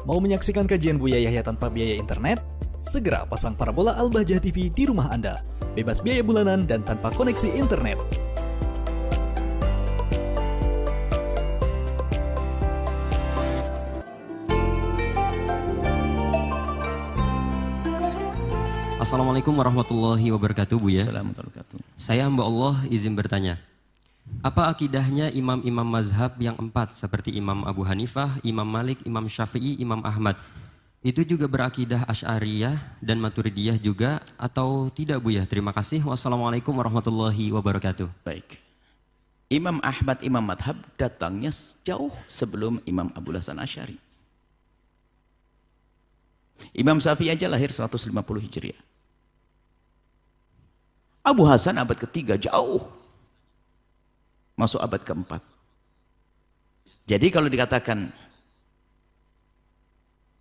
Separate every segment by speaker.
Speaker 1: Mau menyaksikan kajian Buya Yahya tanpa biaya internet? Segera pasang parabola Al-Bahjah TV di rumah Anda. Bebas biaya bulanan dan tanpa koneksi internet.
Speaker 2: Assalamualaikum warahmatullahi wabarakatuh, Buya.
Speaker 3: Assalamualaikum warahmatullahi wabarakatuh.
Speaker 2: Saya hamba Allah izin bertanya. Apa akidahnya imam-imam mazhab yang 4 seperti Imam Abu Hanifah, Imam Malik, Imam Syafi'i, Imam Ahmad? Itu juga berakidah Asy'ariyah dan Maturidiyah juga atau tidak, Buya? Terima kasih. Wassalamualaikum warahmatullahi wabarakatuh.
Speaker 3: Baik. Imam Ahmad, Imam Madhab datangnya jauh sebelum Imam Abu Hasan Asy'ari. Imam Syafi'i aja lahir 150 Hijriah. Abu Hasan abad ketiga jauh. Masuk abad keempat. Jadi kalau dikatakan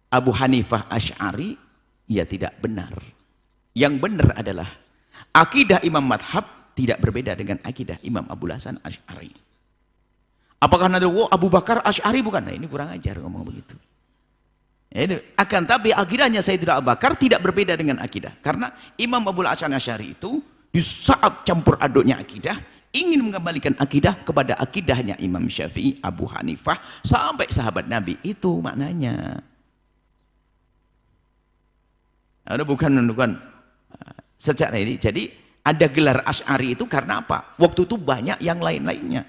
Speaker 3: Abu Hanifah Asy'ari, ya tidak benar. Yang benar adalah akidah Imam Madhab tidak berbeda dengan akidah Imam Abu Hasan Asy'ari. Apakah nanti Abu Bakar Asy'ari bukan? Nah, ini kurang ajar ngomong begitu. Akan tapi akidahnya Sayyidina Abu Bakar tidak berbeda dengan akidah. Karena Imam Abu Hasan Asy'ari itu di saat campur aduknya akidah, ingin mengembalikan akidah kepada akidahnya Imam Syafi'i, Abu Hanifah, sampai sahabat Nabi. Itu maknanya. Ada bukan secara ini. Jadi ada gelar Asy'ari itu karena apa? Waktu itu banyak yang lain-lainnya.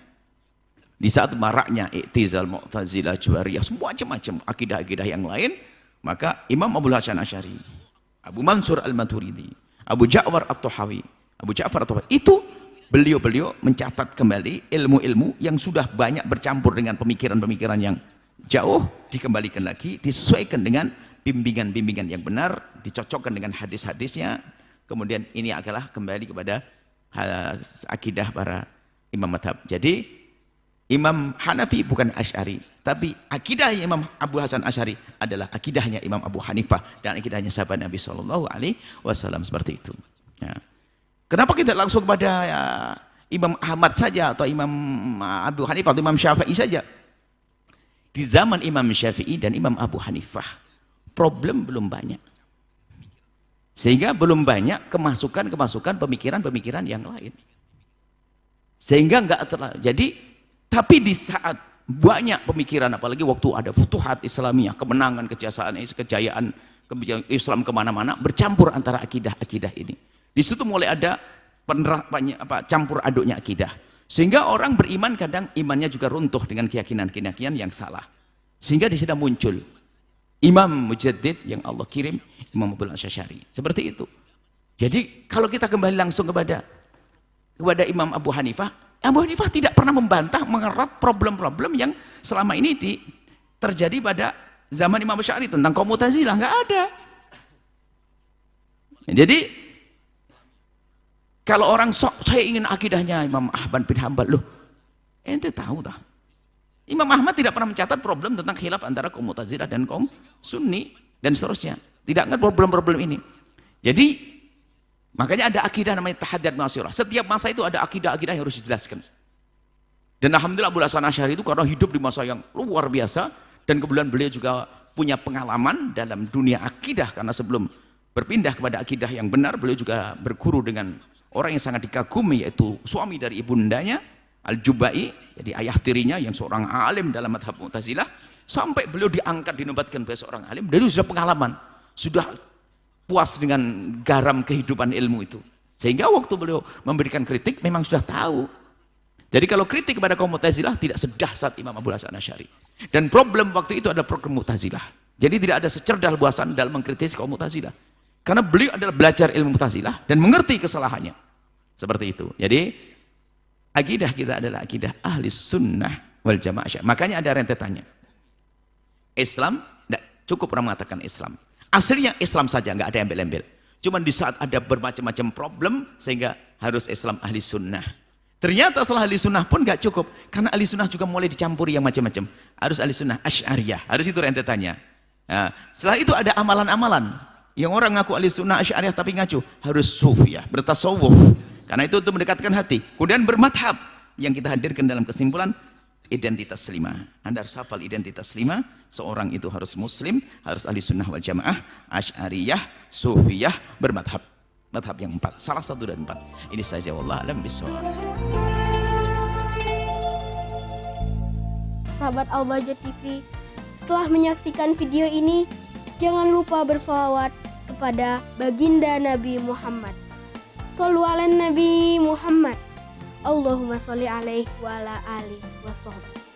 Speaker 3: Di saat maraknya I'tizal, Mu'tazilah, Jabariyah, semua macam-macam akidah-akidah yang lain, maka Imam Abu Hasan Asy'ari, Abu Mansur Al-Maturidi, Abu Ja'far At-Tahawi, itu beliau mencatat kembali ilmu-ilmu yang sudah banyak bercampur dengan pemikiran-pemikiran yang jauh, dikembalikan lagi, disesuaikan dengan bimbingan-bimbingan yang benar, dicocokkan dengan hadis-hadisnya. Kemudian ini adalah kembali kepada akidah para imam madhab. Jadi Imam Hanafi bukan Asy'ari, tapi akidah Imam Abu Hasan Asy'ari adalah akidahnya Imam Abu Hanifah dan akidahnya sahabat Nabi SAW seperti itu. Ya. Kenapa kita langsung kepada Imam Ahmad saja atau Imam Abu Hanifah atau Imam Syafi'i saja? Di zaman Imam Syafi'i dan Imam Abu Hanifah problem belum banyak, sehingga belum banyak kemasukan pemikiran yang lain, sehingga enggak terlalu. Jadi tapi di saat banyak pemikiran, apalagi waktu ada futuhat Islamiyah, kemenangan, kejayaan Islam kemana-mana, bercampur antara akidah-akidah ini. Di situ mulai ada campur aduknya akidah, sehingga orang beriman kadang imannya juga runtuh dengan keyakinan-keyakinan yang salah, sehingga di sini muncul Imam Mujaddid yang Allah kirim, Imam Abu Hasan Asy'ari, seperti itu. Jadi kalau kita kembali langsung kepada Imam Abu Hanifah tidak pernah membantah, mengerat problem-problem yang selama ini terjadi pada zaman Imam Asy'ari tentang kaum Mu'tazilah, nggak ada. Jadi kalau orang saya ingin akidahnya Imam Ahmad bin Hanbal, loh, ente tahu tak? Imam Ahmad tidak pernah mencatat problem tentang khilaf antara kaum Mu'tazilah dan kaum Sunni dan seterusnya. Tidak ingat problem-problem ini. Jadi makanya ada akidah namanya tahaddud masyurah. Setiap masa itu ada akidah-akidah yang harus dijelaskan. Dan alhamdulillah Abu Hasan Asy'ari itu karena hidup di masa yang luar biasa, dan kemudian beliau juga punya pengalaman dalam dunia akidah, karena sebelum berpindah kepada akidah yang benar, beliau juga berguru dengan orang yang sangat dikagumi, yaitu suami dari ibundanya Al-Jubai, jadi ayah tirinya yang seorang alim dalam madhab Mu'tazilah, sampai beliau diangkat, dinobatkan sebagai seorang alim. Beliau sudah pengalaman, sudah puas dengan garam kehidupan ilmu itu, sehingga waktu beliau memberikan kritik memang sudah tahu. Jadi kalau kritik kepada kaum Mu'tazilah tidak sedahsyat Imam Abu Hasan Asy'ari, dan problem waktu itu ada program Mu'tazilah. Jadi tidak ada secerdas Abu Hasan dalam mengkritik kaum Mu'tazilah, karena beliau adalah belajar ilmu Mu'tazilah dan mengerti kesalahannya. Seperti itu. Jadi akidah kita adalah akidah ahli sunnah wal jamaah. Makanya ada rentetannya. Islam tidak cukup orang mengatakan Islam. Aslinya Islam saja, nggak ada embel-embel. Cuman di saat ada bermacam-macam problem, sehingga harus Islam ahli sunnah. Ternyata setelah ahli sunnah pun nggak cukup, karena ahli sunnah juga mulai dicampuri yang macam-macam. Harus ahli sunnah Asy'ariyah, harus itu rentetannya. Nah, setelah itu ada amalan-amalan. Yang orang ngaku ahli sunnah Asy'ariyah tapi ngacu, harus sufiyah, bertasawuf. Karena itu untuk mendekatkan hati. Kemudian bermadhab, yang kita hadirkan dalam kesimpulan identitas 5. Anda harus hafal identitas 5. Seorang itu harus muslim, harus ahli sunnah wal jamaah, asy'ariyah, sufiyah, bermadhab. Madhab yang 4, salah satu dari 4. Ini saja, wallahu a'lam bishawab.
Speaker 4: Sahabat Al-Bahjah TV, setelah menyaksikan video ini, jangan lupa bersolawat kepada baginda Nabi Muhammad. Shollu ala Nabi Muhammad. Allahumma sholli alaihi wa ala alihi wa sahbihi.